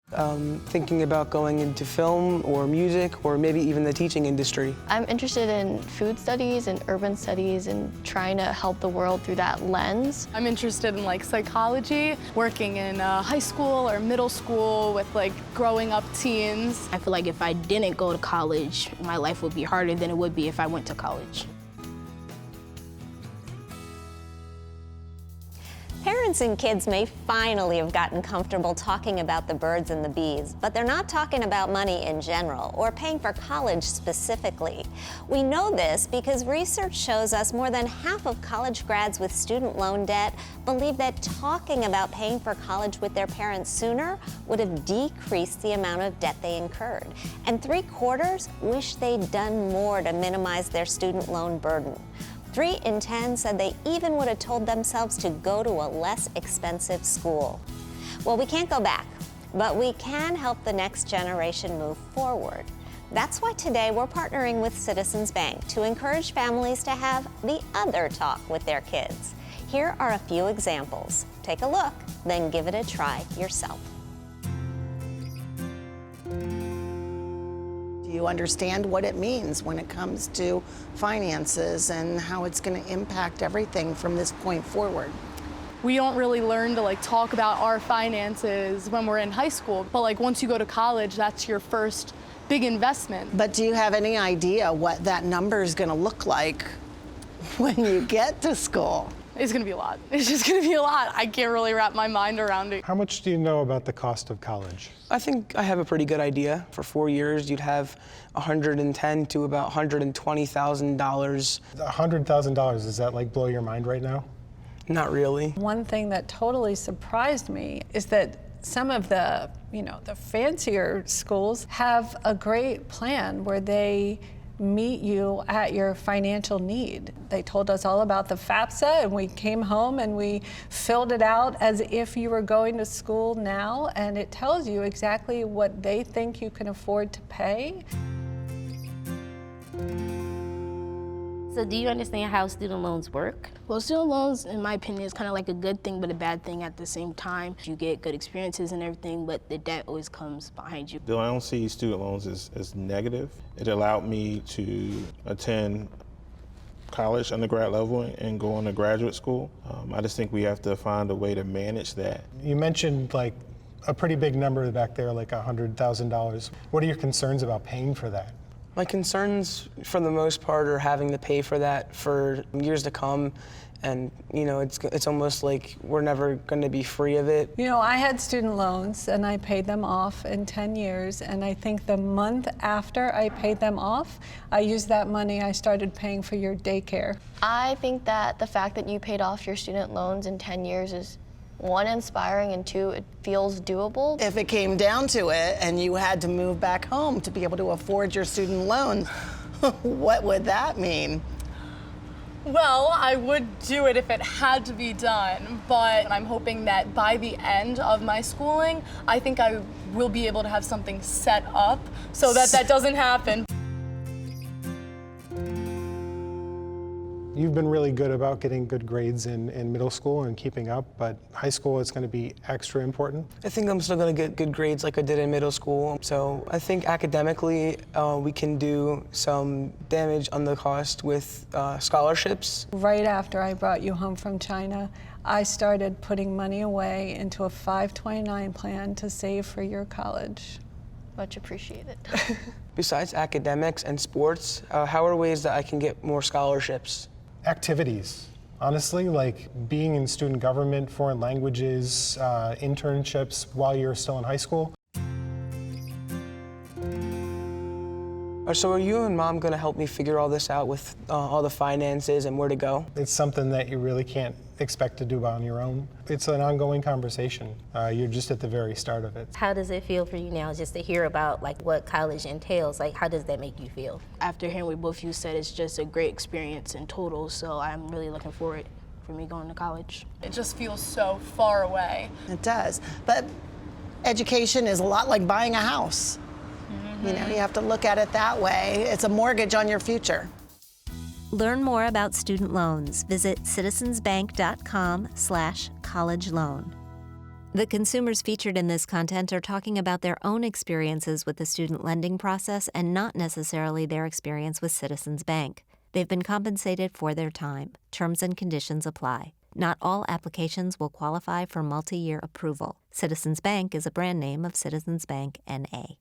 Thinking about going into film or music or maybe even the teaching industry. I'm interested in food studies and urban studies and trying to help the world through that lens. I'm interested in psychology, working in high school or middle school with growing up teens. I feel like if I didn't go to college, my life would be harder than it would be if I went to college. Parents and kids may finally have gotten comfortable talking about the birds and the bees, but they're not talking about money in general or paying for college specifically. We know this because research shows us more than half of college grads with student loan debt believe that talking about paying for college with their parents sooner would have decreased the amount of debt they incurred. And 3/4 wish they'd done more to minimize their student loan burden. 3 in 10 said they even would have told themselves to go to a less expensive school. Well, we can't go back, but we can help the next generation move forward. That's why today we're partnering with Citizens Bank to encourage families to have the other talk with their kids. Here are a few examples. Take a look, then give it a try yourself. Do you understand what it means when it comes to finances and how it's going to impact everything from this point forward? We don't really learn to talk about our finances when we're in high school, but once you go to college, that's your first big investment. But do you have any idea what that number is going to look like when you get to school? It's gonna be a lot. It's just gonna be a lot. I can't really wrap my mind around it. How much do you know about the cost of college? I think I have a pretty good idea. For 4 years, you'd have $110,000 to about $120,000. $100,000, does that blow your mind right now? Not really. One thing that totally surprised me is that some of the fancier schools have a great plan where they meet you at your financial need. They told us all about the FAFSA, and we came home and we filled it out as if you were going to school now, and it tells you exactly what they think you can afford to pay. So do you understand how student loans work? Well, student loans, in my opinion, is kind of like a good thing but a bad thing at the same time. You get good experiences and everything, but the debt always comes behind you. I don't see student loans as negative. It allowed me to attend college, undergrad level, and go on to graduate school. I just think we have to find a way to manage that. You mentioned a pretty big number back there, $100,000. What are your concerns about paying for that? My concerns, for the most part, are having to pay for that for years to come. And, it's almost like we're never going to be free of it. I had student loans and I paid them off in 10 years. And I think the month after I paid them off, I used that money, I started paying for your daycare. I think that the fact that you paid off your student loans in 10 years is, 1, inspiring, and 2, it feels doable. If it came down to it and you had to move back home to be able to afford your student loans, what would that mean? Well, I would do it if it had to be done, but I'm hoping that by the end of my schooling, I think I will be able to have something set up so that that doesn't happen. You've been really good about getting good grades in middle school and keeping up, but high school is going to be extra important. I think I'm still going to get good grades like I did in middle school. So I think academically we can do some damage on the cost with scholarships. Right after I brought you home from China, I started putting money away into a 529 plan to save for your college. Much appreciated. Besides academics and sports, how are ways that I can get more scholarships? Activities. Honestly, being in student government, foreign languages, internships while you're still in high school. So are you and Mom going to help me figure all this out with all the finances and where to go? It's something that you really can't expect to do on your own. It's an ongoing conversation. You're just at the very start of it. How does it feel for you now just to hear about what college entails? How does that make you feel? After hearing what both of you said, it's just a great experience in total, so I'm really looking forward for me going to college. It just feels so far away. It does. But education is a lot like buying a house. You have to look at it that way. It's a mortgage on your future. Learn more about student loans. Visit citizensbank.com/college loan. The consumers featured in this content are talking about their own experiences with the student lending process and not necessarily their experience with Citizens Bank. They've been compensated for their time. Terms and conditions apply. Not all applications will qualify for multi-year approval. Citizens Bank is a brand name of Citizens Bank N.A.